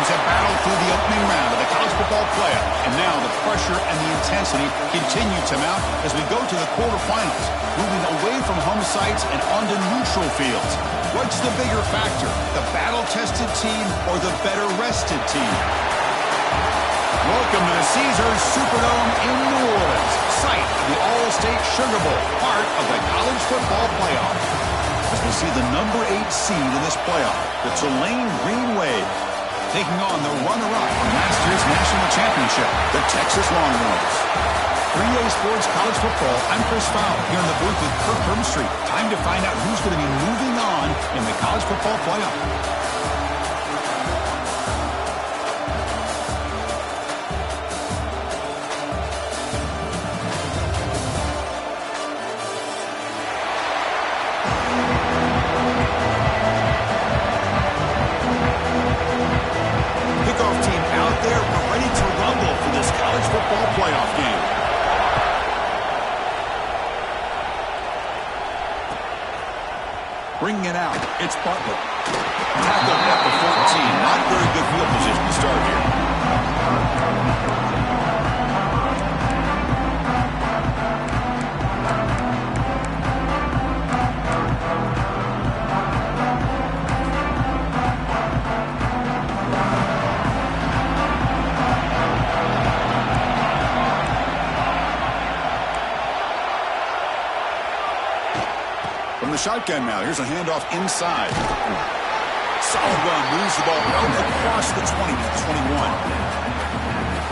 teams have battled through the opening round of the college football playoff, and now the pressure and the intensity continue to mount as we go to the quarterfinals, moving away from home sites and onto neutral fields. What's the bigger factor, the battle-tested team or the better-rested team? Welcome to the Caesars Superdome in New Orleans, site of the All-State Sugar Bowl, part of the college football playoff. As we see the number 8 seed in this playoff, the Tulane Green Wave, taking on the runner-up from last year's national championship, the Texas Longhorns. 3A Sports College Football, I'm Chris Fowler, here in the booth with Kirk Hermstreet. Time to find out who's going to be moving on in the college football playoff. Playoff game. Bringing it out, it's Butler. Tackled at the 14. Not very good field position to start here. The shotgun now. Here's a handoff inside. Solid run. Moves the ball out across the 20 to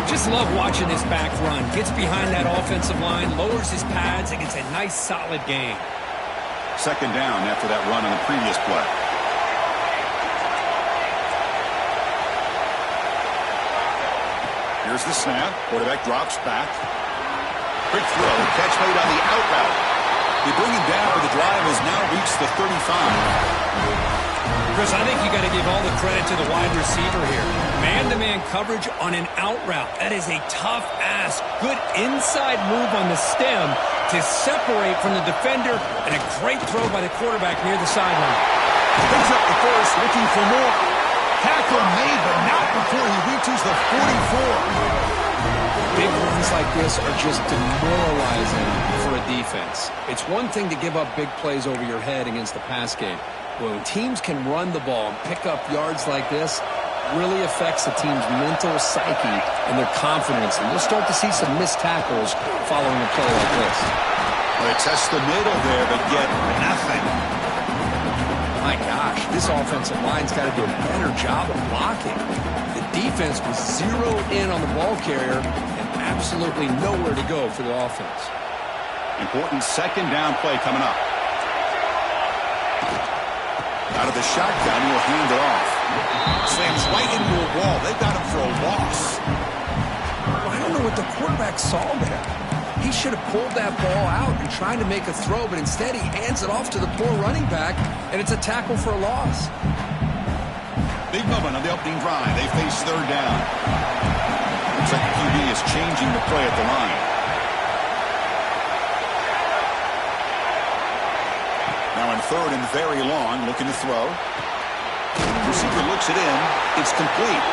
21. Just love watching this back run. Gets behind that offensive line, lowers his pads, and gets a nice solid gain. Second down after that run on the previous play. Here's the snap. Quarterback drops back. Quick throw. Catch made on the out route. They bring him down, but the drive has now reached the 35. Chris, I think you got to give all the credit to the wide receiver here. Man-to-man coverage on an out route. That is a tough ask. Good inside move on the stem to separate from the defender, and a great throw by the quarterback near the sideline. Picks up the first, looking for more. Tackle made, but not before he reaches the 44. Big runs like this are just demoralizing for a defense. It's one thing to give up big plays over your head against the pass game. When teams can run the ball and pick up yards like this, it really affects the team's mental psyche and their confidence. And you'll start to see some missed tackles following a play like this. Well, they test the middle there, but get nothing. My gosh, this offensive line's got to do a better job of blocking. The defense was zeroed in on the ball carrier and absolutely nowhere to go for the offense. Important second down play coming up. Out of the shotgun, he'll hand it off. Slams right into a wall. They got him for a loss. I don't know what the quarterback saw there. He should have pulled that ball out and tried to make a throw, but instead he hands it off to the poor running back, and it's a tackle for a loss. Big moment on the opening drive. They face third down. Looks like the QB is changing the play at the line. Now in third and very long, looking to throw. Receiver looks it in. It's complete.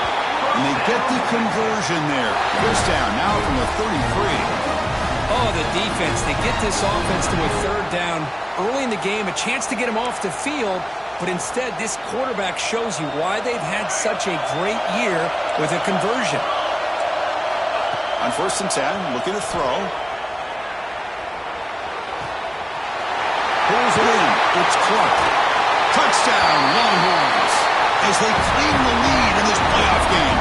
And they get the conversion there. First down now from the 33. Oh, the defense. They get this offense to a third down early in the game, a chance to get him off the field, but instead this quarterback shows you why they've had such a great year with a conversion. On first and 10, looking to throw. Pulls it in. It's Clark. Touchdown, Longhorns, as they claim the lead in this playoff game.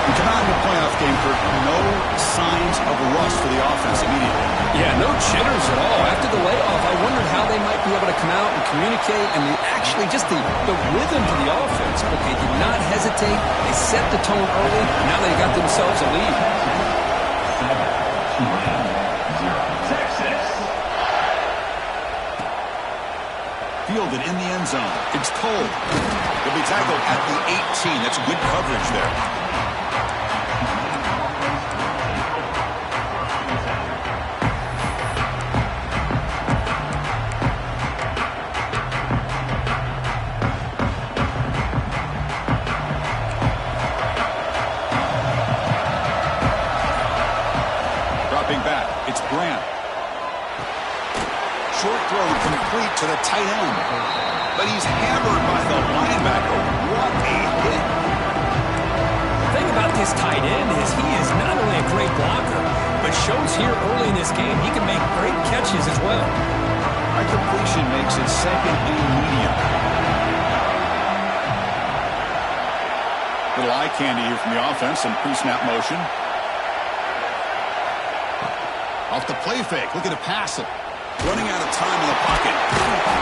We come out in the playoff game, Kirk, no signs of a rust for the offense immediately. Yeah, no jitters at all. After the layoff, I wondered how they might be able to come out and communicate and actually just the rhythm to the offense. But they did not hesitate. They set the tone early, and now they got themselves a lead. Fielded in the end zone. It's Cole. He'll be tackled at the 18. That's good coverage there. It's Grant. Short throw complete to the tight end. But he's hammered by the linebacker. What a hit. The thing about this tight end is he is not only a great blocker, but shows here early in this game he can make great catches as well. High completion makes it second and medium. Little eye candy here from the offense and pre-snap motion. Off the play fake, looking to pass it. Running out of time in the pocket.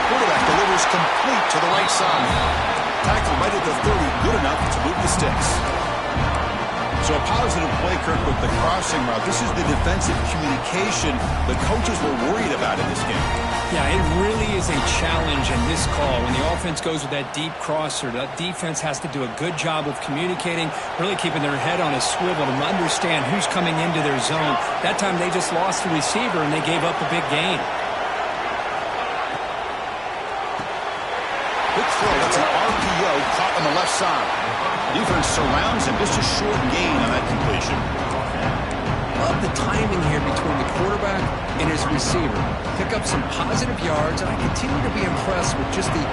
Quarterback delivers complete to the right side. Tackle right at the 30, good enough to move the sticks. So a positive play, Kirk, with the crossing route. This is the defensive communication the coaches were worried about in this game. Yeah, it really is a challenge in this call. When the offense goes with that deep crosser, that defense has to do a good job of communicating, really keeping their head on a swivel to understand who's coming into their zone. That time they just lost the receiver and they gave up a big gain. Quick throw, that's an RPO caught on the left side. Defense surrounds him, just a short gain on that completion. Love the timing here between the quarterback and his receiver. Pick up some positive yards, and I continue to be impressed with just the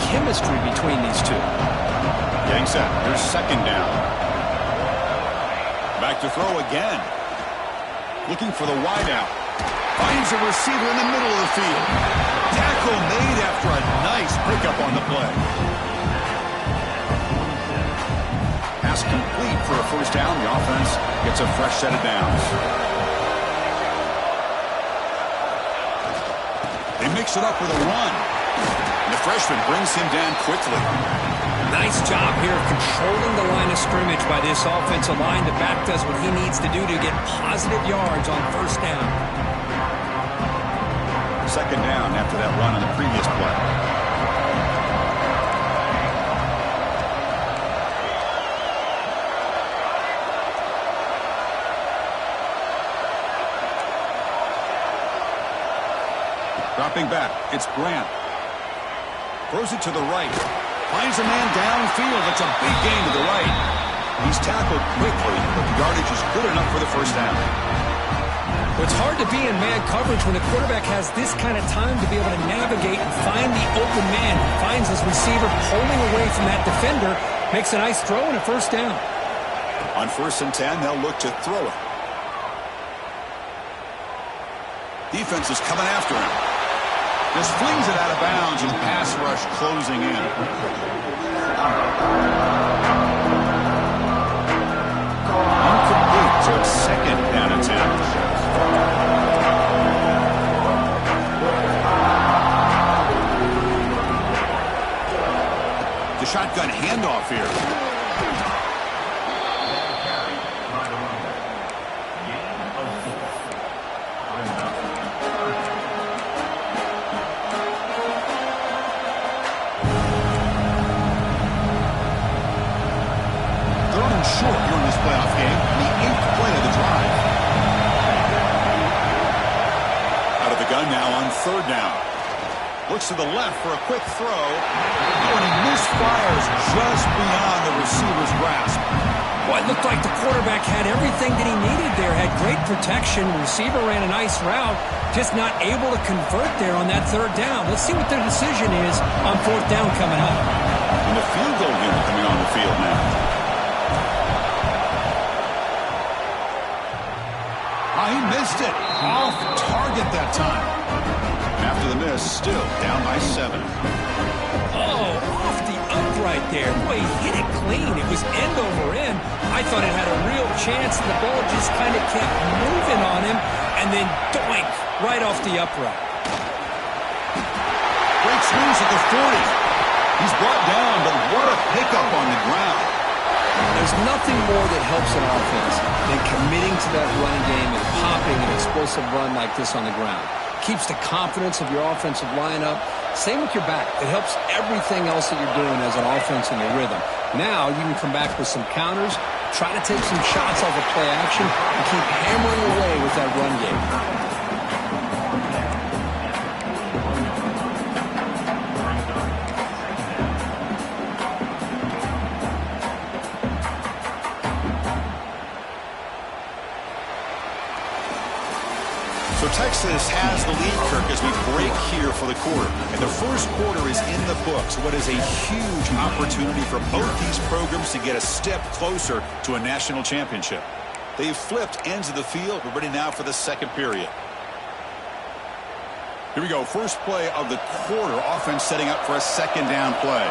chemistry between these two. Getting set. Here's second down. Back to throw again. Looking for the wideout. Finds a receiver in the middle of the field. Tackle made after a nice pickup on the play. Pass complete for a first down. The offense gets a fresh set of downs. They mix it up with a run. And the freshman brings him down quickly. Nice job here of controlling the line of scrimmage by this offensive line. The back does what he needs to do to get positive yards on first down. Second down after that run on the previous play. Dropping back, it's Grant. Throws it to the right. Finds a man downfield. It's a big gain to the right. He's tackled quickly, but the yardage is good enough for the first down. Well, it's hard to be in man coverage when the quarterback has this kind of time to be able to navigate and find the open man. He finds his receiver pulling away from that defender, makes a nice throw and a first down. On 1st and 10, they'll look to throw it. Defense is coming after him. Just flings it out of bounds and pass rush closing in. Incomplete, so it's second down and 10. The shotgun handoff here. Short during this playoff game, the 8th play of the drive. Out of the gun now on 3rd down. Looks to the left for a quick throw. Oh, and he misfires just beyond the receiver's grasp. Well, it looked like the quarterback had everything that he needed there. Had great protection. Receiver ran a nice route. Just not able to convert there on that 3rd down. Let's see what their decision is on 4th down coming up. And the field goal unit coming on the field now. He missed it. Off target that time. After the miss, still down by 7. Oh, off the upright there. Boy, he hit it clean. It was end over end. I thought it had a real chance, and the ball just kind of kept moving on him, and then doink, right off the upright. Breaks loose at the 40. He's brought down, but what a pickup on the ground. There's nothing more that helps an offense than committing to that running game and popping an explosive run like this on the ground. Keeps the confidence of your offensive lineup. Same with your back. It helps everything else that you're doing as an offense in your rhythm. Now you can come back with some counters, try to take some shots off of play action, and keep hammering away with that run game. So Texas has the lead, Kirk, as we break here for the quarter. And the first quarter is in the books. What is a huge opportunity for both these programs to get a step closer to a national championship. They've flipped ends of the field. We're ready now for the second period. Here we go. First play of the quarter. Offense setting up for a second down play.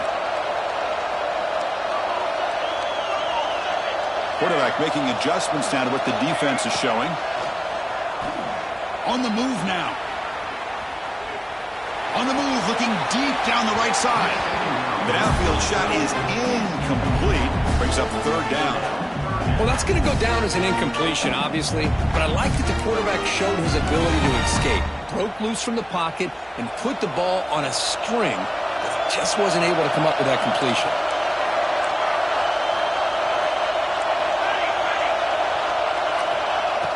Quarterback making adjustments down to what the defense is showing. On the move now. On the move, looking deep down the right side. The downfield shot is incomplete. Brings up third down. Well, that's going to go down as an incompletion, obviously, but I like that the quarterback showed his ability to escape. Broke loose from the pocket and put the ball on a string, but just wasn't able to come up with that completion.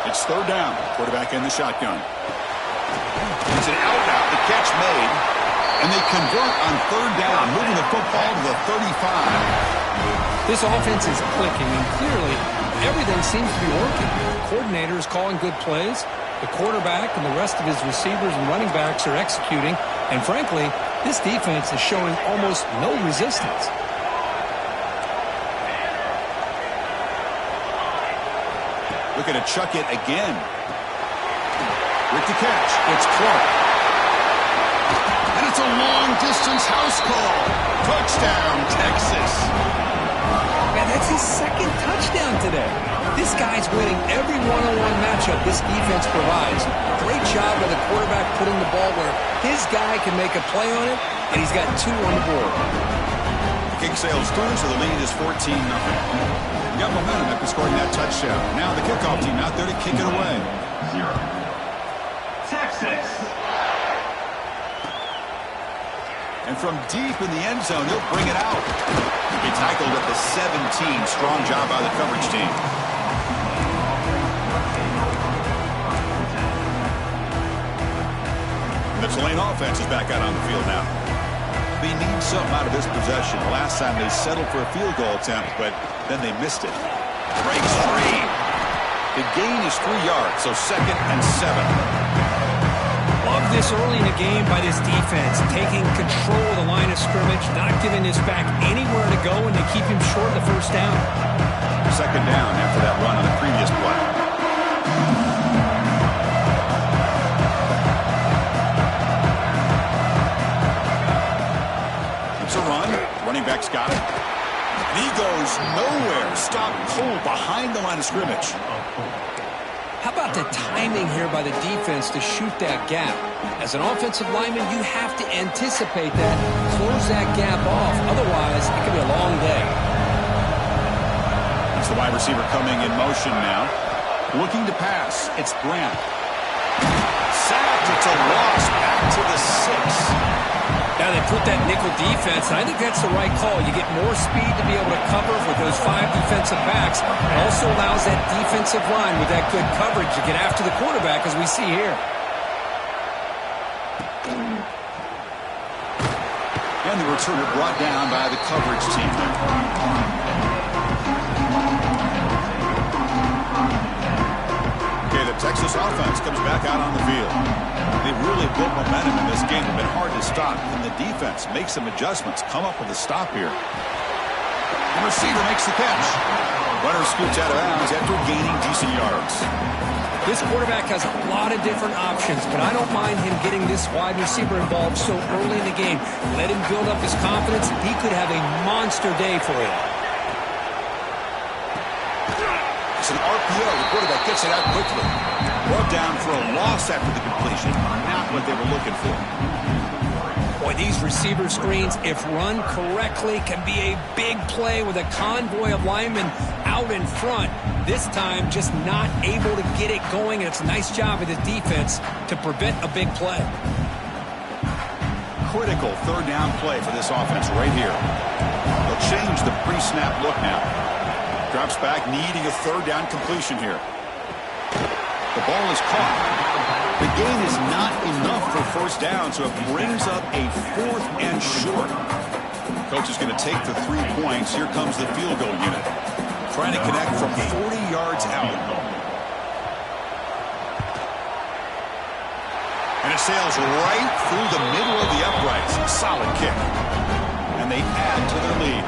It's third down. Quarterback in the shotgun. It's an out route. The catch made. And they convert on third down, moving the football to the 35. This offense is clicking, and clearly everything seems to be working. The coordinator is calling good plays. The quarterback and the rest of his receivers and running backs are executing. And frankly, this defense is showing almost no resistance. Looking to chuck it again. With the catch, it's Clark. And it's a long-distance house call. Touchdown, Texas. Man, that's his second touchdown today. This guy's winning every one-on-one matchup this defense provides. Great job by the quarterback putting the ball where his guy can make a play on it, and he's got 2 on the board. The kick sails through, so the lead is 14-0. Got momentum after scoring that touchdown. Now the kickoff team out there to kick it away. Texas. And from deep in the end zone, he'll bring it out. He tackled at the 17. Strong job by the coverage team. The Tulane offense is back out on the field now. They need something out of this possession. The last time they settled for a field goal attempt, but then they missed it. Breaks 3. The gain is 3 yards, so 2nd and 7. Love this early in the game by this defense, taking control of the line of scrimmage, not giving this back anywhere to go, and to keep him short of the first down. Second down after that run on the previous play. It's a run. Running back's got it. And he goes nowhere. Stop cold behind the line of scrimmage. How about the timing here by the defense to shoot that gap? As an offensive lineman, you have to anticipate that, close that gap off. Otherwise, it could be a long day. It's the wide receiver coming in motion now. Looking to pass. It's Grant. Sacked. It's a loss. Back to the 6. Now they put that nickel defense, and I think that's the right call. You get more speed to be able to cover with those 5 defensive backs. It also allows that defensive line with that good coverage to get after the quarterback, as we see here. And the returner brought down by the coverage team. Okay, the Texas offense comes back out on the field. They've really built momentum in this game. It's been hard to stop. And the defense makes some adjustments. Come up with a stop here. The receiver makes the catch. Runner scoots out of bounds after gaining decent yards. This quarterback has a lot of different options, but I don't mind him getting this wide receiver involved so early in the game. Let him build up his confidence. He could have a monster day for you. It's an RPO. The quarterback gets it out quickly. Brought down for a loss after the completion. Not what they were looking for. Boy, these receiver screens, if run correctly, can be a big play with a convoy of linemen out in front. This time, just not able to get it going. And it's a nice job of the defense to prevent a big play. Critical third down play for this offense right here. They'll change the pre-snap look now. Drops back, needing a third down completion here. The ball is caught. The gain is not enough for first down, so it brings up a 4th and short. Coach is going to take the 3 points. Here comes the field goal unit. Trying to connect from 40 yards out. sails right through the middle of the uprights. Solid kick. And they add to their lead.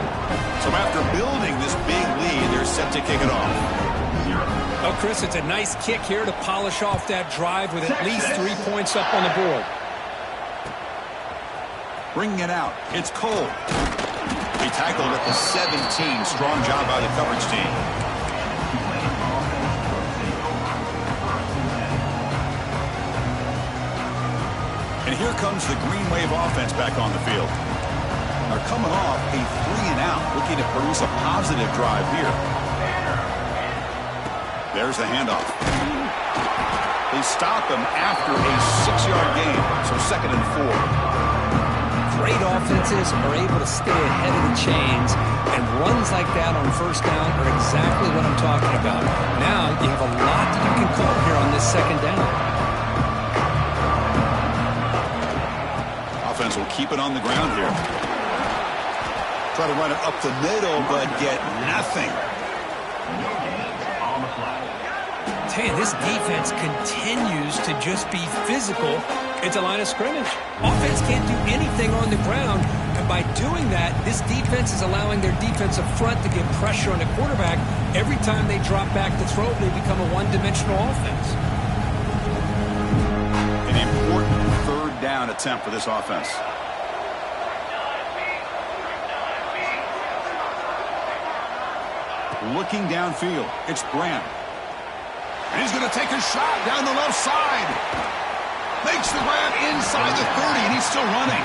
So after building this big lead, they're set to kick it off. Oh, Chris, it's a nice kick here to polish off that drive with at least 3 points up on the board. Bringing it out, it's Cole. He tackled at the 17. Strong job by the coverage team. And here comes the Green Wave offense back on the field. They're coming off a 3-and-out, looking to produce a positive drive here. There's the handoff. They stop him after a 6-yard gain, so 2nd and 4. Great offenses are able to stay ahead of the chains, and runs like that on 1st down are exactly what I'm talking about. Now you have a lot that you can call here on this 2nd down. Offense will keep it on the ground here. Try to run it up the middle, but get nothing. Man, this defense continues to just be physical at the line of scrimmage. Offense can't do anything on the ground, and by doing that, this defense is allowing their defensive front to get pressure on the quarterback. Every time they drop back to throw, they become a one-dimensional offense. An important 3rd down attempt for this offense. Looking downfield, it's Grant. And he's going to take a shot down the left side. Makes the grab inside the 30, and he's still running.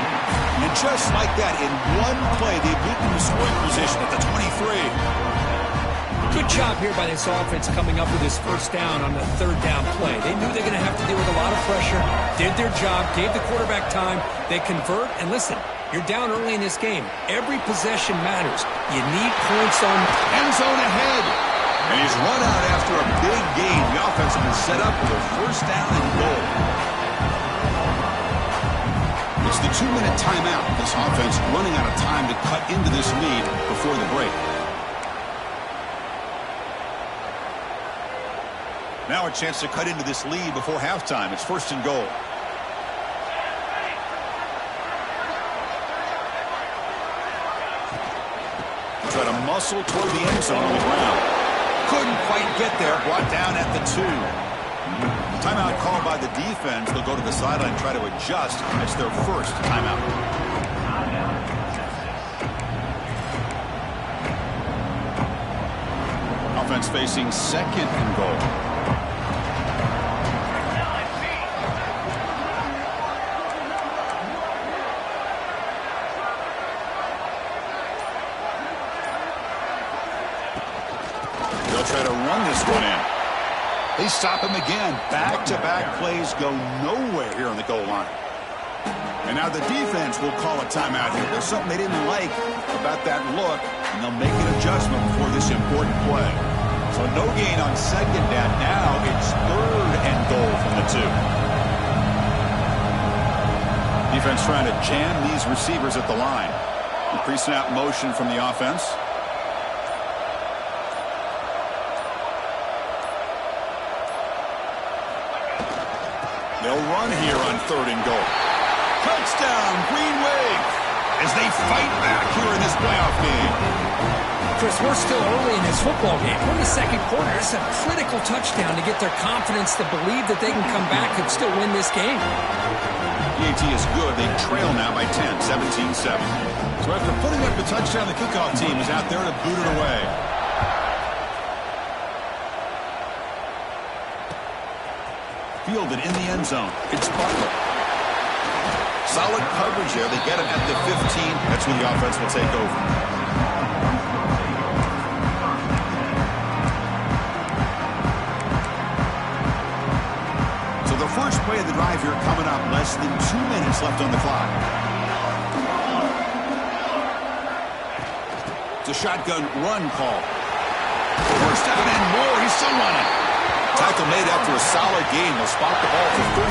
And just like that, in one play, they've moved into scoring position at the 23. Good job here by this offense coming up with this 1st down on the 3rd down play. They knew they're going to have to deal with a lot of pressure, did their job, gave the quarterback time. They convert, and listen, you're down early in this game. Every possession matters. You need points on end zone ahead. And he's run out after a big gain. The offense has been set up with a 1st down and goal. It's the 2-minute timeout. This offense running out of time to cut into this lead before the break. Now a chance to cut into this lead before halftime. It's 1st and goal. Try to muscle toward the end zone on the ground. Couldn't quite get there. Brought down at the 2. Timeout called by the defense. They'll go to the sideline and try to adjust. It's their 1st timeout. Offense facing 2nd and goal. Try to run this one in. They stop him again. Back-to-back plays go nowhere here on the goal line. And now the defense will call a timeout here. There's something they didn't like about that look, and they'll make an adjustment for this important play. So no gain on 2nd down. Now it's 3rd and goal from the 2. Defense trying to jam these receivers at the line. Pre-snap motion from the offense. They'll run here on 3rd and goal. Touchdown, Green Wave, as they fight back here in this playoff game. Chris, we're still early in this football game. We're in the 2nd quarter. It's a critical touchdown to get their confidence to believe that they can come back and still win this game. PAT is good. They trail now by 10, 17-7. So after putting up the touchdown, the kickoff team is out there to boot it away. Fielded in the end zone. It's Butler. Solid coverage there. They get him at the 15. That's when the offense will take over. So the first play of the drive here coming up. Less than 2 minutes left on the clock. It's a shotgun run call. 1st down and more. He's still running. Tackle made after a solid game. They'll spot the ball for 31.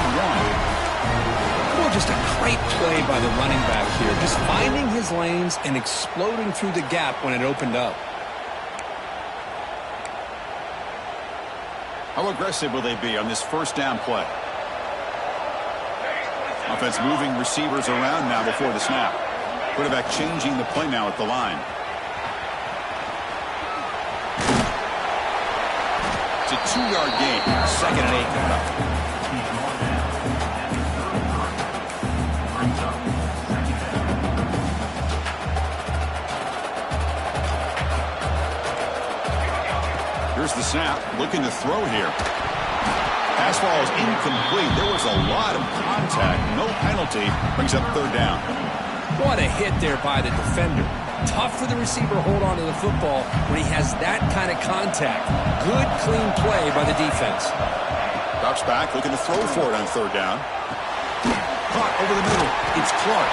Well, just a great play by the running back here. Just finding his lanes and exploding through the gap when it opened up. How aggressive will they be on this 1st down play? Offense moving receivers around now before the snap. Quarterback changing the play now at the line. It's a 2-yard gain. 2nd and 8 coming up. Here's the snap. Looking to throw here. Pass ball is incomplete. There was a lot of contact. No penalty. Brings up 3rd down. What a hit there by the defender. Tough for the receiver to hold on to the football when he has that kind of contact. Good, clean play by the defense. Drops back, looking to throw for it on 3rd down. Caught over the middle. It's Clark.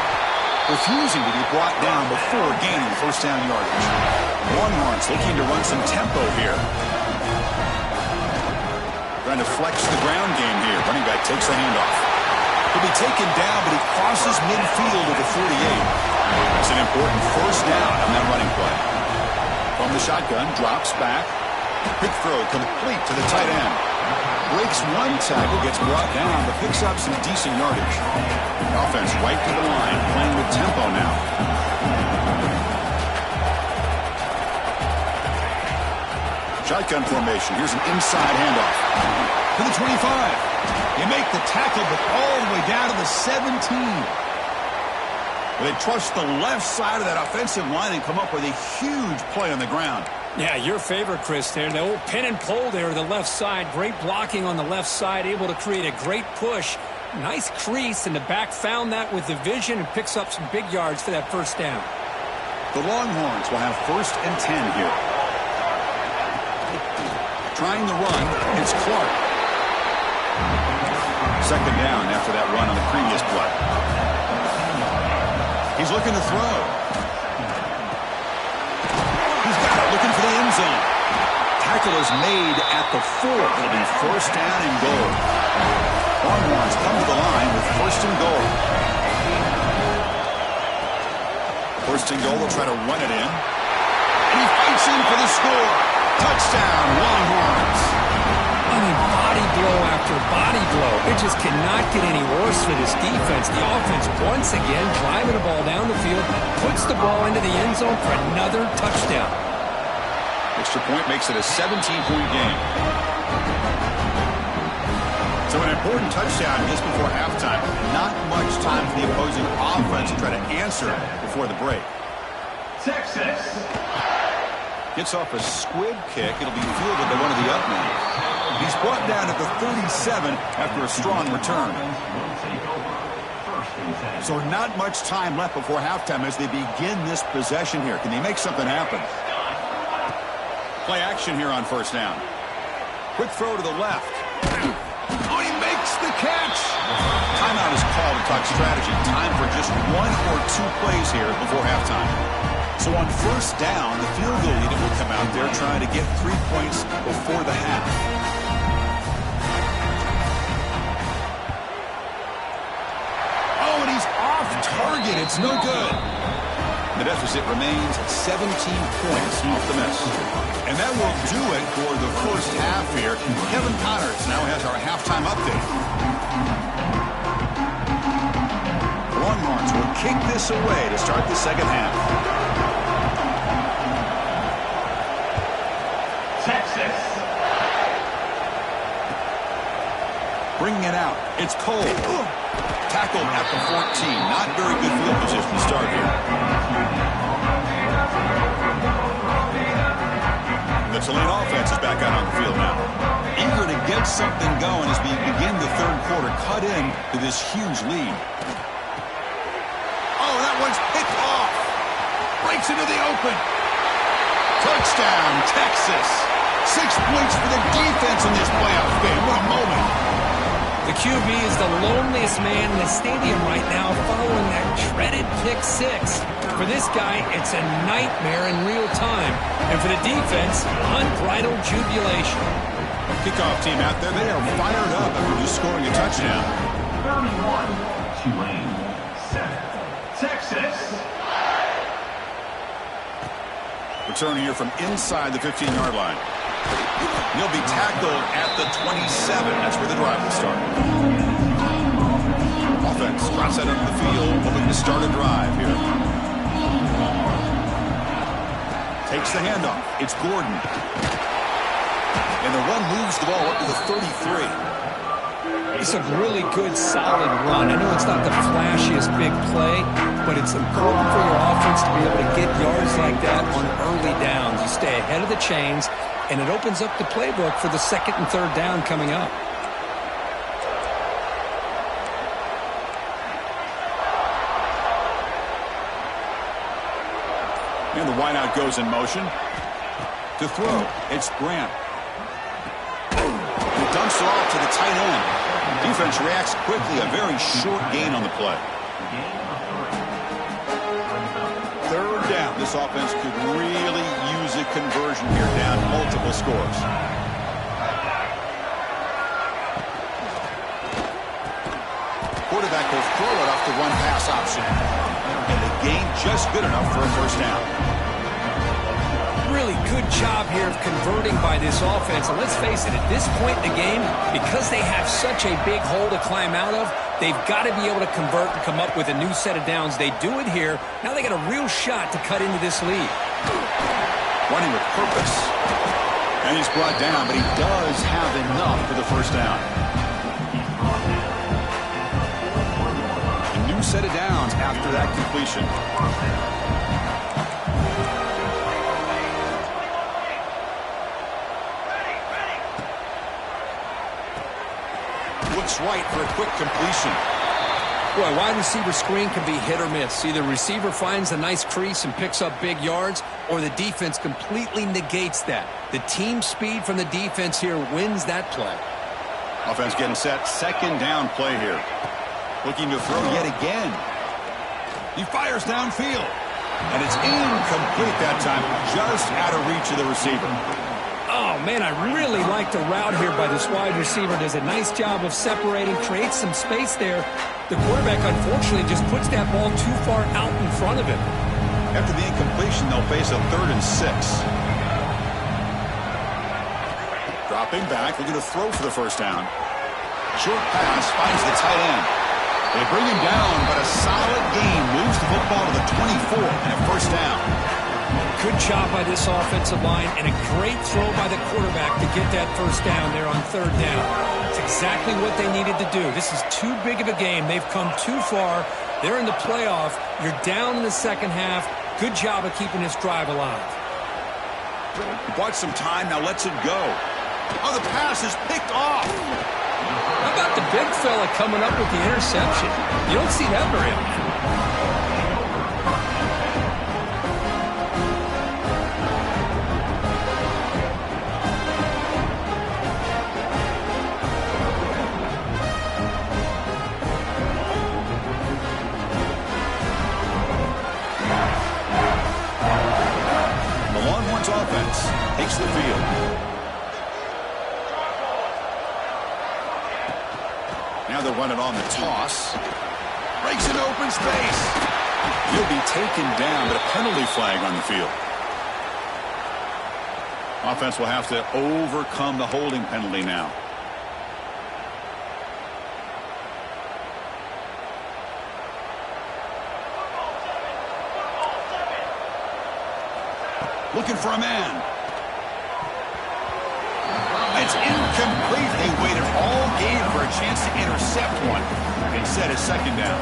Refusing to be brought down before gaining 1st down yardage. Longhorns looking to run some tempo here. Trying to flex the ground game here. Running back takes the handoff. He'll be taken down, but he crosses midfield at the 48. That's an important 1st down on that running play. From the shotgun, drops back. Quick throw complete to the tight end. Breaks one tackle, gets brought down, but picks up some decent yardage. The offense right to the line, playing with tempo now. Shotgun formation. Here's an inside handoff. To the 25. They make the tackle, but all the way down to the 17. They trust the left side of that offensive line and come up with a huge play on the ground. Yeah, your favorite, Chris, there. The old pin and pull there, the left side. Great blocking on the left side, able to create a great push. Nice crease, and the back found that with the vision and picks up some big yards for that 1st down. The Longhorns will have 1st and 10 here. Trying the run, it's Clark. 2nd down after that run on the previous play. He's looking to throw. He's got it, looking for the end zone. Tackle is made at the 4. It'll be 1st down and goal. Longhorns come to the line with 1st and goal. 1st and goal, they'll try to run it in. And he fights in for the score. Touchdown, Longhorns. I mean, body blow after body blow. It just cannot get any worse for this defense. The offense, once again, driving the ball down the field, puts the ball into the end zone for another touchdown. Extra point makes it a 17-point game. So an important touchdown just before halftime. Not much time for the opposing offense to try to answer before the break. Texas. Gets off a squib kick. It'll be fielded by one of the up men. He's brought down at the 37 after a strong return. So not much time left before halftime as they begin this possession here. Can they make something happen? Play action here on 1st down. Quick throw to the left. Oh, he makes the catch. Timeout is called to talk strategy. Time for just 1 or 2 plays here before halftime. So on 1st down, the field goal unit will come out there trying to get 3 points before the half. Oh, and he's off target. It's no good. The deficit remains 17 points off the miss. And that will do it for the 1st half here. Kevin Connors now has our halftime update. The Longhorns will kick this away to start the 2nd half. Texas. Bringing it out. It's Cole. Tackled at the 14. Not very good field position to start here. The Tulane offense is back out on the field now. Eager to get something going as we begin the 3rd quarter. Cut in to this huge lead. Oh, that one's picked off. Breaks into the open. Touchdown, Texas. 6 points for the defense in this playoff game. What a moment. The QB is the loneliest man in the stadium right now following that dreaded pick 6. For this guy, it's a nightmare in real time. And for the defense, unbridled jubilation. Kickoff team out there, they are fired up after just scoring a touchdown. 31, Tulane, 7, Texas. Return here from inside the 15-yard line. He'll be tackled at the 27. That's where the drive will start. Offense drops that onto the field, hoping to start a drive here. Takes the handoff. It's Gordon. And the run moves the ball up to the 33. It's a really good, solid run. I know it's not the flashiest big play, but it's important for your offense to be able to get yards like that on early downs. You stay ahead of the chains, and it opens up the playbook for the second and third down coming up. And the wideout goes in motion. To throw, it's Grant. He dumps it off to the tight end. Defense reacts quickly, a very short gain on the play. Third down. This offense could really use a conversion here, down multiple scores. Quarterback will throw it off the run-pass option. And the gain just good enough for a first down. Really good job here of converting by this offense. And let's face it, at this point in the game, because they have such a big hole to climb out of, they've got to be able to convert and come up with a new set of downs. They do it here. Now they got a real shot to cut into this lead. Running with purpose. And he's brought down, but he does have enough for the first down. A new set of downs after that completion. Looks right for a quick completion. Boy, wide receiver screen can be hit or miss. Either receiver finds a nice crease and picks up big yards, or the defense completely negates that. The team speed from the defense here wins that play. Offense getting set. Second down play here. Looking to throw yet again. He fires downfield. And it's incomplete that time. Just out of reach of the receiver. Oh, man, I really like the route here by this wide receiver. Does a nice job of separating, creates some space there. The quarterback, unfortunately, just puts that ball too far out in front of him. After the incompletion, they'll face a 3rd and 6. Dropping back, looking to throw for the first down. Short pass finds the tight end. They bring him down, but a solid gain moves the football to the 24 and a first down. Good job by this offensive line and a great throw by the quarterback to get that first down there on 3rd down. It's exactly what they needed to do. This is too big of a game. They've come too far. They're in the playoff. You're down in the second half. Good job of keeping this drive alive. Bought some time, now lets it go. Oh, the pass is picked off. How about the big fella coming up with the interception? You don't see that very often. Offense takes the field. Now they're running on the toss. Breaks into open space. He'll be taken down, but a penalty flag on the field. Offense will have to overcome the holding penalty now. Looking for a man. It's incomplete. They waited all game for a chance to intercept one. Instead, it's second down.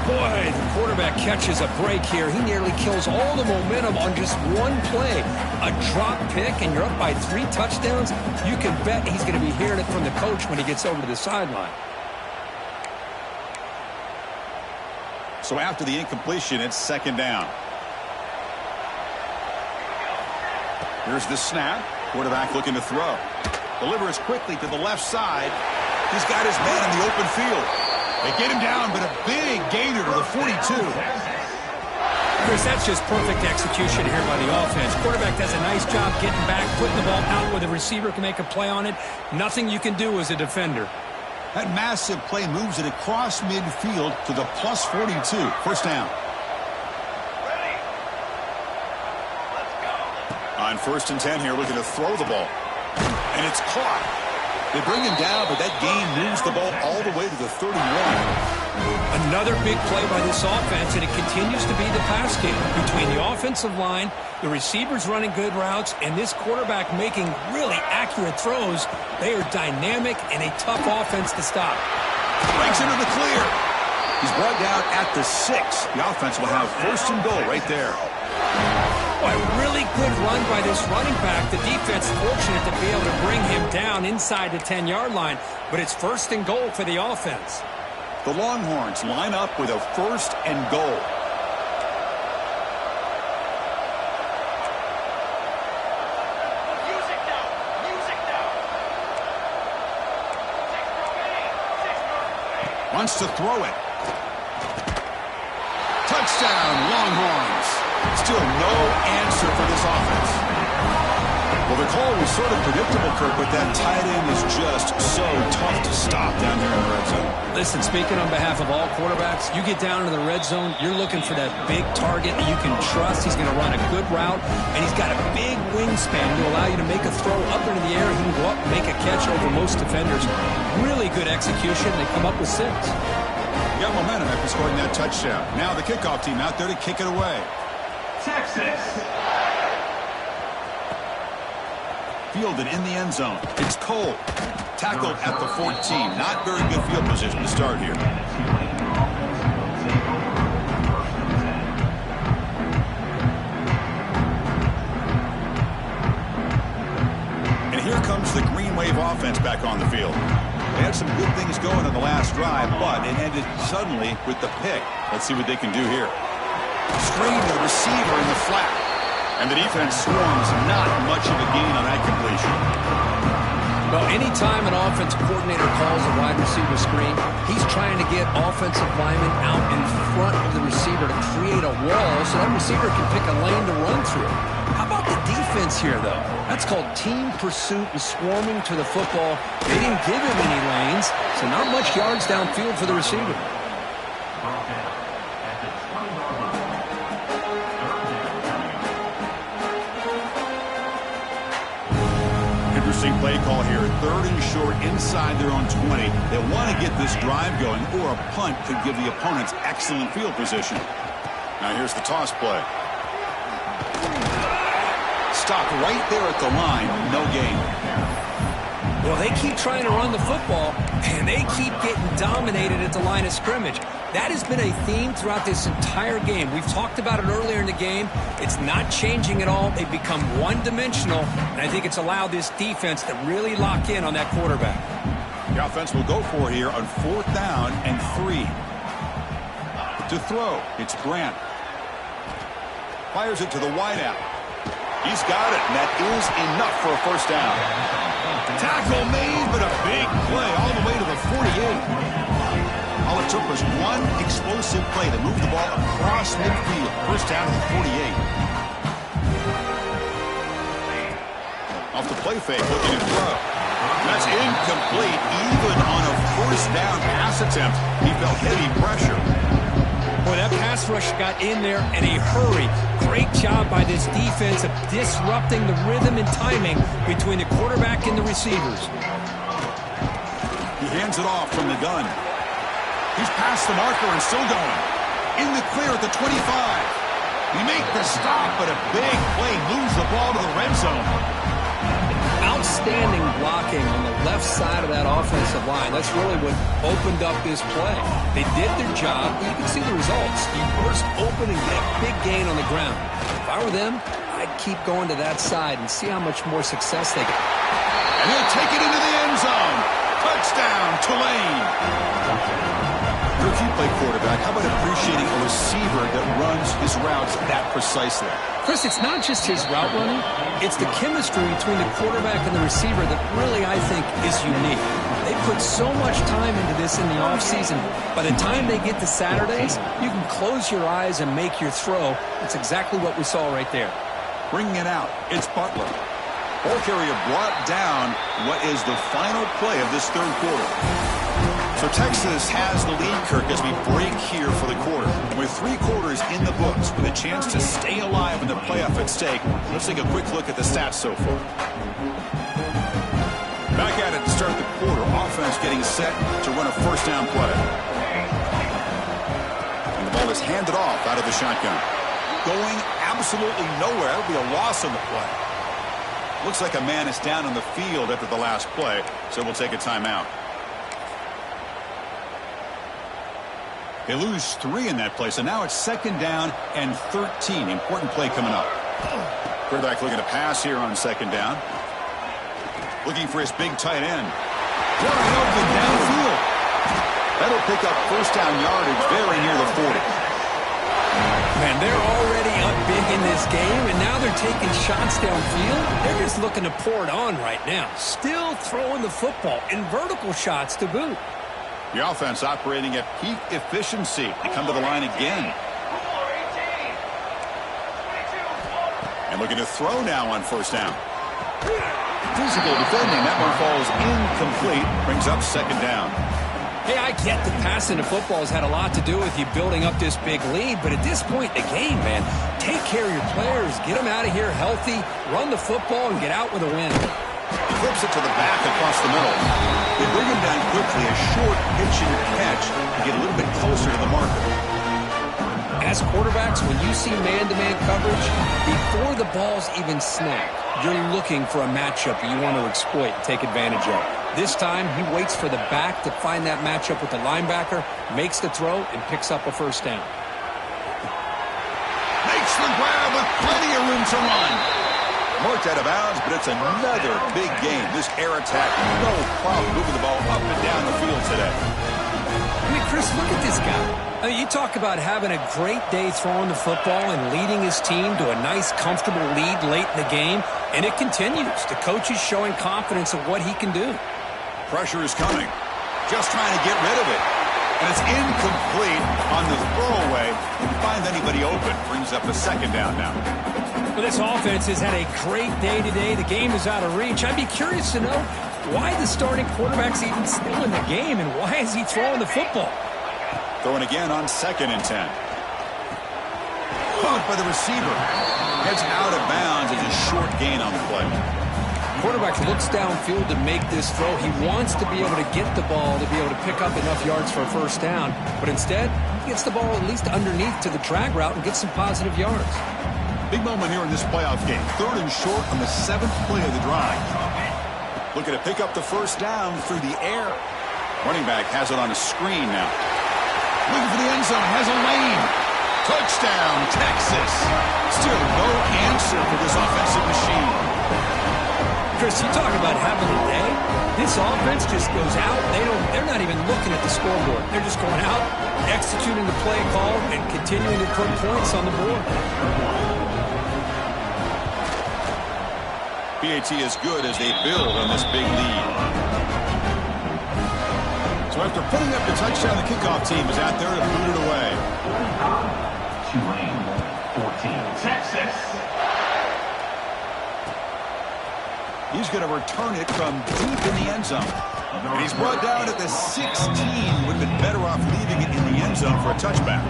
Boy, the quarterback catches a break here. He nearly kills all the momentum on just one play. A drop pick, and you're up by 3 touchdowns. You can bet he's going to be hearing it from the coach when he gets over to the sideline. So after the incompletion, it's second down. Here's the snap. Quarterback looking to throw. Delivers quickly to the left side. He's got his man in the open field. They get him down, but a big gainer to the 42. Chris, that's just perfect execution here by the offense. Quarterback does a nice job getting back, putting the ball out where the receiver can make a play on it. Nothing you can do as a defender. That massive play moves it across midfield to the plus 42. First down. On 1st and 10 here, looking to throw the ball. And it's caught. They bring him down, but that gain moves the ball all the way to the 31. Another big play by this offense, and it continues to be the pass game. Between the offensive line, the receivers running good routes, and this quarterback making really accurate throws, they are dynamic and a tough offense to stop. Breaks into the clear. He's brought down at the 6. The offense will have first and goal right there. Boy, really good run by this running back. The defense fortunate to be able to bring him down inside the 10-yard line, but it's first and goal for the offense. The Longhorns line up with a first and goal. Wants to throw it. Touchdown, Longhorns. Still no answer for this offense. Well, the call was sort of predictable, Kirk, but that tight end is just so tough to stop down there in the red zone. Listen, speaking on behalf of all quarterbacks, you get down to the red zone, you're looking for that big target that you can trust. He's going to run a good route, and he's got a big wingspan to allow you to make a throw up into the air. He can go up and make a catch over most defenders. Really good execution. They come up with 6. Got momentum after scoring that touchdown. Now the kickoff team out there to kick it away. Texas. Fielded in the end zone. It's Cole. Tackled at the 14. Not very good field position to start here. And here comes the Green Wave offense back on the field. They had some good things going on the last drive, but it ended suddenly with the pick. Let's see what they can do here. Screen to the receiver in the flat. And the defense swarms, not much of a gain on that completion. Well, anytime an offensive coordinator calls a wide receiver screen, he's trying to get offensive linemen out in front of the receiver to create a wall so that receiver can pick a lane to run through. How about the defense here, though? That's called team pursuit and swarming to the football. They didn't give him any lanes, so not much yards downfield for the receiver. Interesting play call here. 3rd and short inside their own 20. They want to get this drive going, or a punt could give the opponents excellent field position. Now here's the toss play. Stopped right there at the line. No gain. Well, they keep trying to run the football, and they keep getting dominated at the line of scrimmage. That has been a theme throughout this entire game. We've talked about it earlier in the game. It's not changing at all. They've become one-dimensional, and I think it's allowed this defense to really lock in on that quarterback. The offense will go for it here on 4th down and 3. To throw, it's Grant. Fires it to the wideout. He's got it, and that is enough for a first down. Tackle made, but a big play all the way to the 48. All it took was one explosive play to move the ball across midfield. First down to the 48. Off the play fake, looking to throw. That's incomplete. Even on a first down pass attempt, he felt heavy pressure. Boy, that pass rush got in there in a hurry. Great job by this defense of disrupting the rhythm and timing between the quarterback and the receivers. He hands it off from the gun. He's past the marker and still going. In the clear at the 25. He make the stop, but a big play moves the ball to the red zone. Outstanding blocking on the left side of that offensive line. That's really what opened up this play. They did their job. You can see the results. You burst open and get a big gain on the ground. If I were them, I'd keep going to that side and see how much more success they get. And he'll take it into the end zone. Touchdown, Tulane. If you play quarterback, how about appreciating a receiver that runs his routes that precisely? Chris, it's not just his route running. It's the chemistry between the quarterback and the receiver that really, I think, is unique. They put so much time into this in the offseason. By the time they get to Saturdays, you can close your eyes and make your throw. That's exactly what we saw right there. Bringing it out, it's Butler. Ball carrier brought down what is the final play of this 3rd quarter. So Texas has the lead, Kirk, as we break here for the quarter. With 3 quarters in the books, with a chance to stay alive in the playoff at stake, let's take a quick look at the stats so far. Back at it to start the quarter. Offense getting set to run a first down play. was handed off out of the shotgun. Going absolutely nowhere. That'll be a loss on the play. Looks like a man is down on the field after the last play, so we'll take a timeout. They lose 3 in that play, so now it's 2nd down and 13. Important play coming up. Quarterback looking to pass here on 2nd down. Looking for his big tight end. Wide open downfield. That'll pick up first down yardage very near the 40. Man, they're already up big in this game, and now they're taking shots downfield. They're just looking to pour it on right now. Still throwing the football, and vertical shots to boot. The offense operating at peak efficiency. They come to the line again. And looking to throw now on first down. Physical defending. That one falls incomplete. Brings up 2nd down. Hey, I get that passing the football has had a lot to do with you building up this big lead, but at this point in the game, man, take care of your players. Get them out of here healthy, run the football, and get out with a win. He flips it to the back across the middle. They bring him down quickly, a short pitch and catch to get a little bit closer to the marker. As quarterbacks, when you see man-to-man coverage, before the ball's even snapped, you're looking for a matchup you want to exploit and take advantage of. This time, he waits for the back to find that matchup with the linebacker, makes the throw, and picks up a first down. Makes the grab with plenty of room to run. Marked out of bounds, but it's another big game. This air attack, no problem moving the ball up and down the field today. I mean, Chris, look at this guy. I mean, you talk about having a great day throwing the football and leading his team to a nice, comfortable lead late in the game, and it continues. The coach is showing confidence of what he can do. Pressure is coming. Just trying to get rid of it. And it's incomplete on the throwaway. Didn't find anybody open. Brings up a 2nd down now. Well, this offense has had a great day today. The game is out of reach. I'd be curious to know why the starting quarterback's even still in the game, and why is he throwing the football? Throwing again on 2nd and 10. Caught by the receiver. Heads out of bounds as a short gain on the play. Quarterback looks downfield to make this throw. He wants to be able to get the ball to be able to pick up enough yards for a first down, but instead, he gets the ball at least underneath to the drag route and gets some positive yards. Big moment here in this playoff game. 3rd and short on the 7th play of the drive. Looking to pick up the first down through the air. Running back has it on a screen now. Looking for the end zone. Has a lane. Touchdown, Texas. Still no answer for this offensive machine. Chris, you talk about having a day. This offense just goes out. They're not even looking at the scoreboard. They're just going out, executing the play call, and continuing to put points on the board. PAT is good as they build on this big lead. So after putting up the touchdown, the kickoff team is out there to boot it away. Tulane, 14, Texas. He's going to return it from deep in the end zone. And he's brought down at the 16. Would have been better off leaving it in the end zone for a touchback.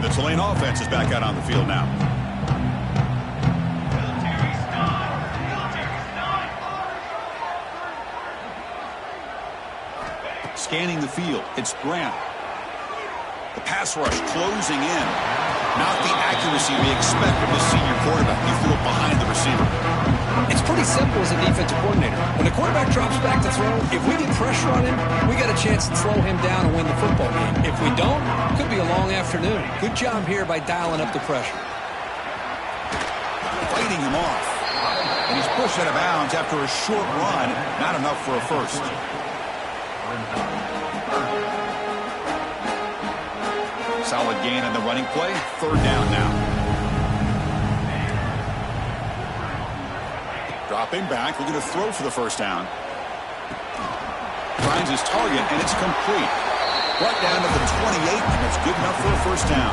The Tulane offense is back out on the field now. Scanning the field, it's Grant. The pass rush closing in. Not the accuracy we expect from the senior quarterback. He threw it behind the receiver. It's pretty simple as a defensive coordinator. When the quarterback drops back to throw, if we get pressure on him, we got a chance to slow him down and win the football game. If we don't, it could be a long afternoon. Good job here by dialing up the pressure. Fighting him off. And he's pushed out of bounds after a short run. Not enough for a first. Solid gain on the running play. 3rd down now. Dropping back, looking to throw for the first down. Finds his target, and it's complete. Brought down to the 28, and it's good enough for a first down.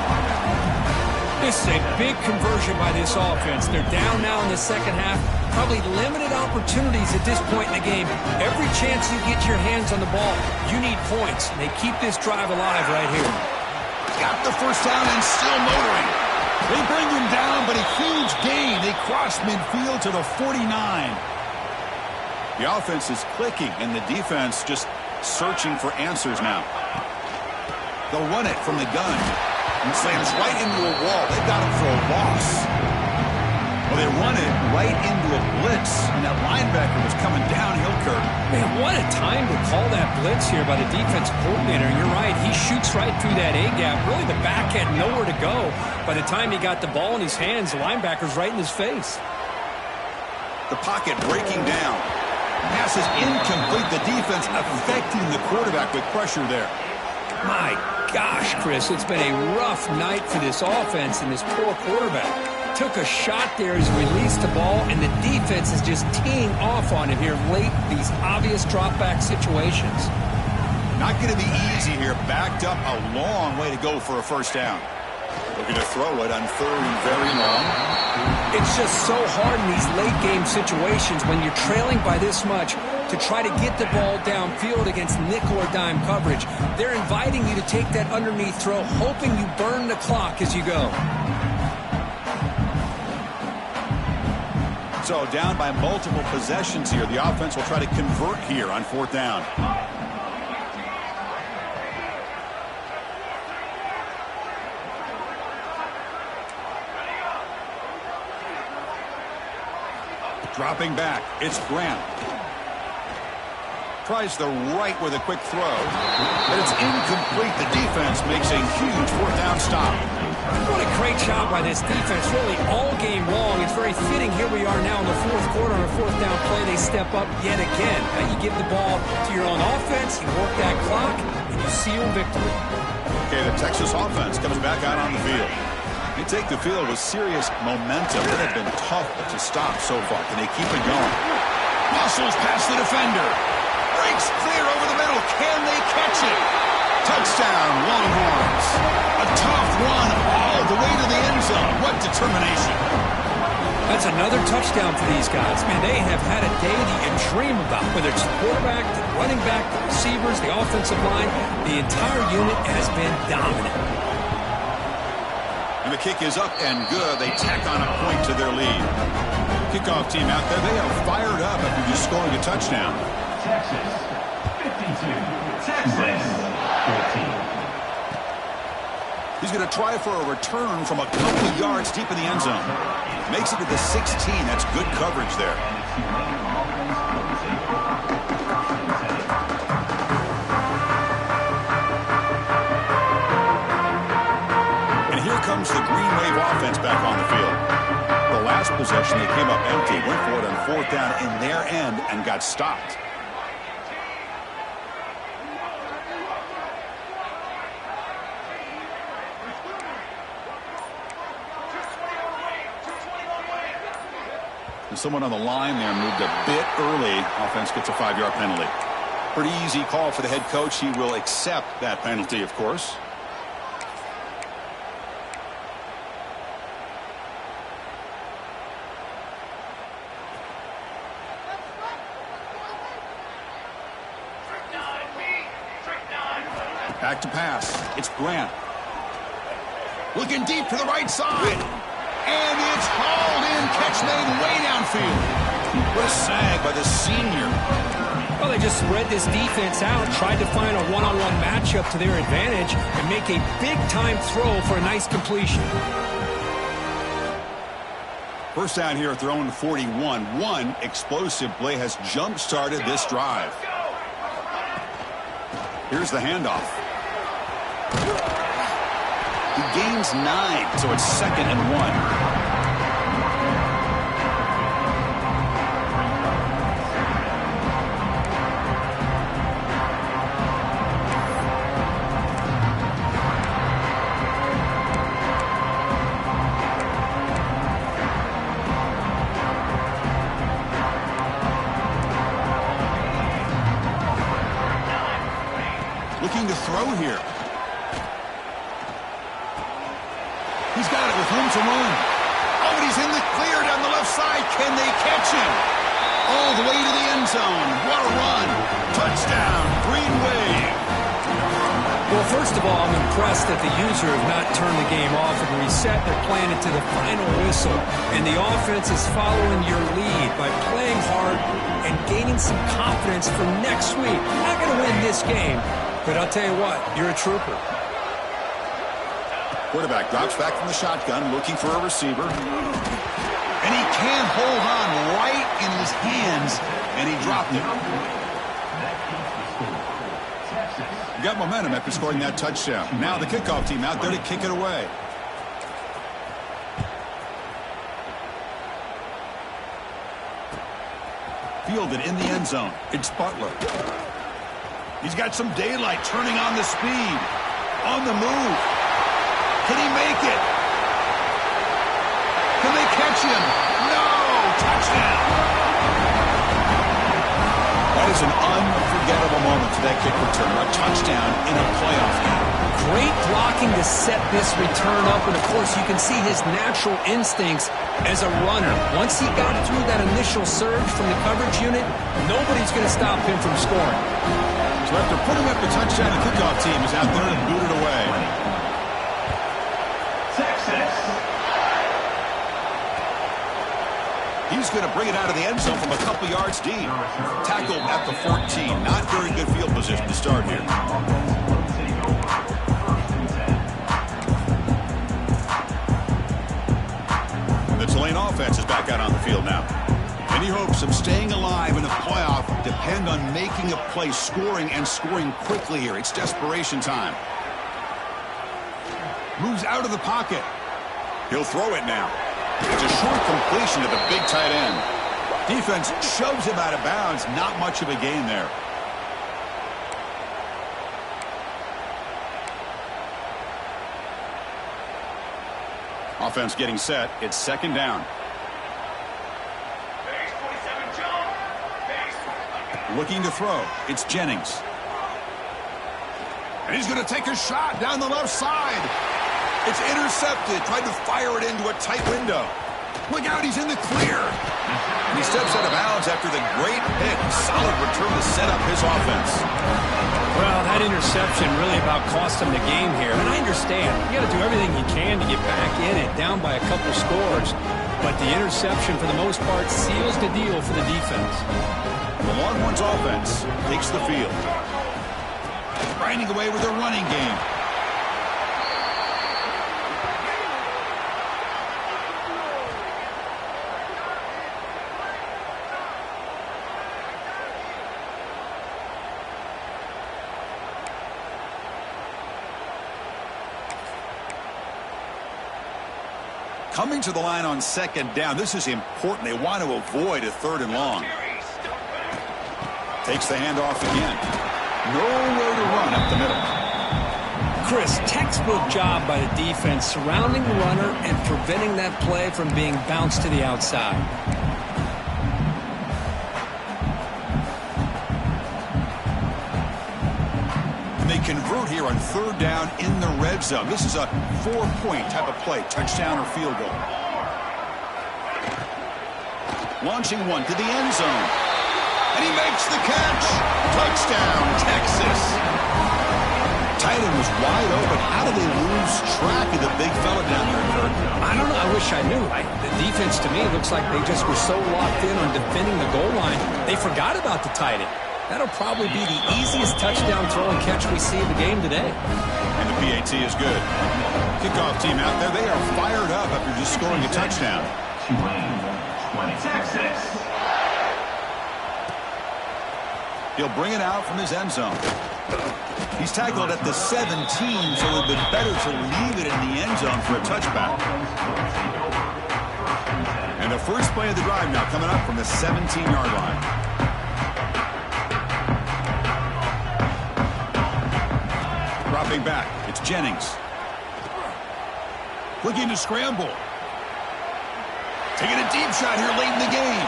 This is a big conversion by this offense. They're down now in the second half. Probably limited opportunities at this point in the game. Every chance you get your hands on the ball, you need points. They keep this drive alive right here. Got the first down and still motoring. They bring him down, but a huge gain. They cross midfield to the 49. The offense is clicking, and the defense just searching for answers now. They'll run it from the gun. And slams right into a wall. They've got him for a loss. Well, they run it right into a blitz, and that linebacker was coming downhill, Kurt. Man, what a time to call that blitz here by the defense coordinator. You're right. He shoots right through that A-gap. Really, the back had nowhere to go. By the time he got the ball in his hands, the linebacker's right in his face. The pocket breaking down. Pass is incomplete. The defense affecting the quarterback with pressure there. My gosh, Chris, it's been a rough night for this offense and this poor quarterback. Took a shot there as he released the ball, and the defense is just teeing off on him here late in these obvious drop-back situations. Not going to be easy here. Backed up a long way to go for a first down. Looking to throw it on 3rd and very long. It's just so hard in these late-game situations when you're trailing by this much to try to get the ball downfield against nickel or dime coverage. They're inviting you to take that underneath throw, hoping you burn the clock as you go. So down by multiple possessions here. The offense will try to convert here on 4th down. Dropping back, it's Grant. Tries the right with a quick throw, but it's incomplete. The defense makes a huge 4th down stop. What a great job by this defense, really all game long. It's very fitting. Here we are now in the 4th quarter on a 4th down play. They step up yet again. Now you give the ball to your own offense, you work that clock, and you seal victory. Okay, the Texas offense comes back out on the field. They take the field with serious momentum. It had been tough to stop so far. Can they keep it going? Muscles past the defender. Breaks clear over the middle. Can they catch it? Touchdown, Longhorns. A tough run all the way to the end zone. What determination. That's another touchdown for these guys. Man, they have had a day that you dream about. Whether it's the quarterback, the running back, the receivers, the offensive line, the entire unit has been dominant. And the kick is up and good. They tack on a point to their lead. Kickoff team out there. They are fired up after just scoring a touchdown. Texas 52, Texas 14. He's going to try for a return from a couple of yards deep in the end zone. Makes it to the 16. That's good coverage there. And here comes the Green Wave offense back on the field. The last possession, they came up empty, went for it on 4th down in their end and got stopped. And someone on the line there moved a bit early. Offense gets a 5-yard penalty. Pretty easy call for the head coach. He will accept that penalty, of course. Back to pass. It's Grant. Looking deep to the right side. And it's hauled in. Catch made way downfield. What a sag by the senior. Well, they just spread this defense out, tried to find a one-on-one matchup to their advantage, and make a big-time throw for a nice completion. First down here at their own 41. One explosive play has jump-started this drive. Here's the handoff. He gains 9, so it's 2nd and 1. Looking to throw here. He's got it with room to run. Oh, and he's in the clear down the left side. Can they catch him? All the way to the end zone. What a run. Touchdown, Green Wave. Well, first of all, I'm impressed that the user have not turned the game off and reset. They're playing it to the final whistle. And the offense is following your lead by playing hard and gaining some confidence for next week. Not going to win this game, but I'll tell you what, you're a trooper. Quarterback drops back from the shotgun, looking for a receiver. And he can't hold on right in his hands, and he dropped it. He got momentum after scoring that touchdown. Now the kickoff team out there to kick it away. Fielded in the end zone. It's Butler. He's got some daylight, turning on the speed. On the move. Can he make it? Can they catch him? No! Touchdown! That is an unforgettable moment for that kick return. A touchdown in a playoff game. Great blocking to set this return up, and of course you can see his natural instincts as a runner. Once he got through that initial surge from the coverage unit, nobody's going to stop him from scoring. So after putting up the touchdown, the kickoff team is out there and booted away. Texas. He's going to bring it out of the end zone from a couple yards deep. Tackled at the 14. Not very good field position to start here. The Tulane offense is back out on the field now. Any hopes of staying alive in a playoff depend on making a play, scoring, and scoring quickly here. It's desperation time. Moves out of the pocket. He'll throw it now. It's a short completion to the big tight end. Defense shoves him out of bounds. Not much of a gain there. Offense getting set. It's second down. Looking to throw. It's Jennings. And he's going to take a shot down the left side. It's intercepted. Tried to fire it into a tight window. Look out, he's in the clear. And he steps out of bounds after the great hit. Solid return to set up his offense. Well, that interception really about cost him the game here. And I understand. You got to do everything you can to get back in it, down by a couple scores. But the interception, for the most part, seals the deal for the defense. The Longhorns offense takes the field. Grinding away with their running game. Coming to the line on second down. This is important. They want to avoid a third and long. Takes the handoff again. Nowhere to run up the middle. Chris, textbook job by the defense surrounding the runner and preventing that play from being bounced to the outside. And they convert here on third down in the red zone. This is a 4-point type of play, touchdown or field goal. Launching one to the end zone. And he makes the catch. Touchdown, Texas. Tight end was wide open. How did they lose track of the big fella down there, Kirk? I don't know. I wish I knew. The defense, to me, looks like they just were so locked in on defending the goal line, they forgot about the tight end. That'll probably be the easiest touchdown throw and catch we see in the game today. And the PAT is good. Kickoff team out there, they are fired up after just scoring a touchdown. Tulane, 20. Texas. He'll bring it out from his end zone. He's tackled at the 17, so it would have been better to leave it in the end zone for a touchback. And the first play of the drive now coming up from the 17-yard line. Dropping back, it's Jennings. Looking to scramble. Taking a deep shot here late in the game.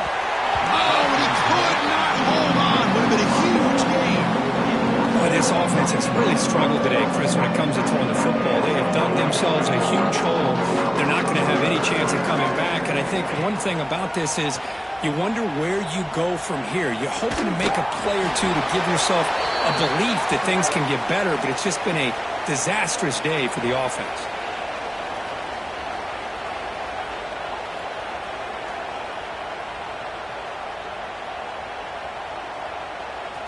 Oh, and he could not hold on. Would have been a huge game. Boy, this offense has really struggled today, Chris, when it comes to throwing the football. They have dug themselves a huge hole. They're not going to have any chance of coming back. And I think one thing about this is you wonder where you go from here. You're hoping to make a play or two to give yourself a belief that things can get better, but it's just been a disastrous day for the offense.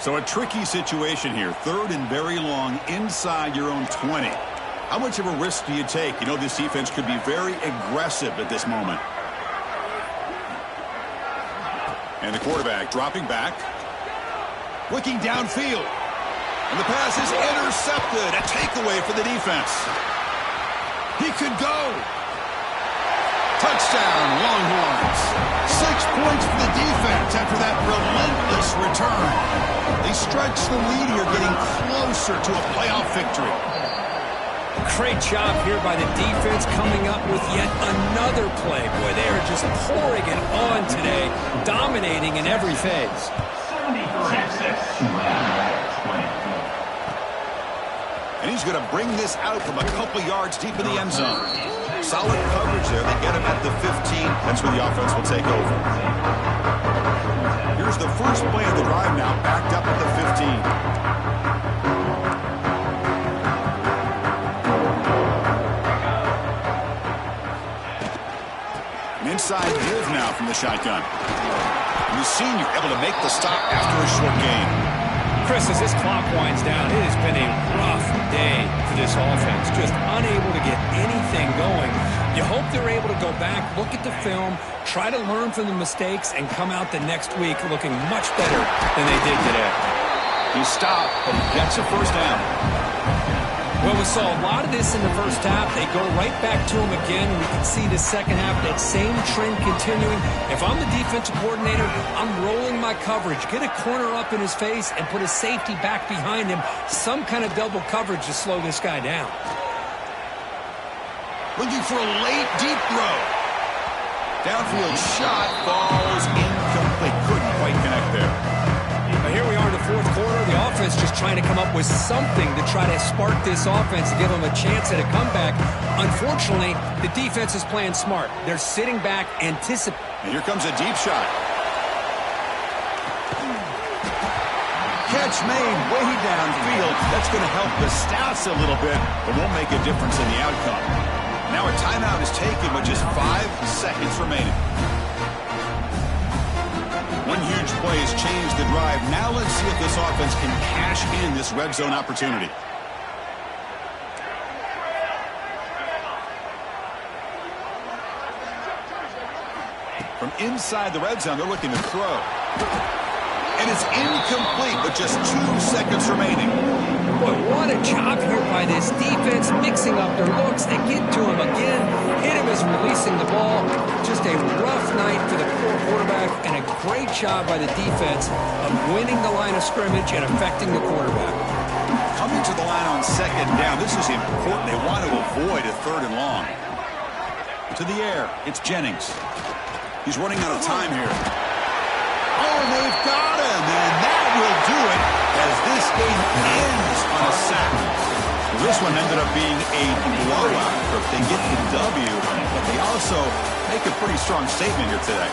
So a tricky situation here. 3rd and very long inside your own 20. How much of a risk do you take? You know, this defense could be very aggressive at this moment. And the quarterback dropping back. Looking downfield. And the pass is intercepted. A takeaway for the defense. He could go. Touchdown, Longhorns. 6 points for the defense after that relentless return. They stretch the lead here, getting closer to a playoff victory. Great job here by the defense coming up with yet another play. Boy, they are just pouring it on today, dominating in every phase. 73-6. And he's going to bring this out from a couple yards deep in the end zone. Solid coverage there. They get him at the 15. That's where the offense will take over. Here's the first play of the drive now, backed up at the 15. An inside move now from the shotgun. And the senior able to make the stop after a short gain. Chris, as this clock winds down, it has been a rough day for this offense. Just unable to get anything going. You hope they're able to go back, look at the film, try to learn from the mistakes, and come out the next week looking much better than they did today. He stopped, but he gets a first down. Well, we saw a lot of this in the first half. They go right back to him again. We can see the second half, that same trend continuing. If I'm the defensive coordinator, I'm rolling my coverage. Get a corner up in his face and put a safety back behind him. Some kind of double coverage to slow this guy down. Looking for a late, deep throw. Downfield shot falls incomplete. Couldn't quite connect there. Now here we are in the fourth quarter. The offense just trying to come up with something to try to spark this offense to give them a chance at a comeback. Unfortunately, the defense is playing smart. They're sitting back, anticipating. And here comes a deep shot. Catch made way downfield. That's going to help the stats a little bit, but won't make a difference in the outcome. Now a timeout is taken with just 5 seconds remaining. One huge play has changed the drive. Now let's see if this offense can cash in this red zone opportunity. From inside the red zone, they're looking to throw. And it's incomplete with just 2 seconds remaining. Boy, what a job here by this defense, mixing up their looks. They get to him again. Hit him as releasing the ball. Just a rough night for the poor quarterback, and a great job by the defense of winning the line of scrimmage and affecting the quarterback. Coming to the line on second down. This is important. They want to avoid a 3rd and long. To the air. It's Jennings. He's running out of time here. Oh, they've got him, and that will do it as this game ends on a sack. This one ended up being a blowout. They get the W, but they also make a pretty strong statement here today.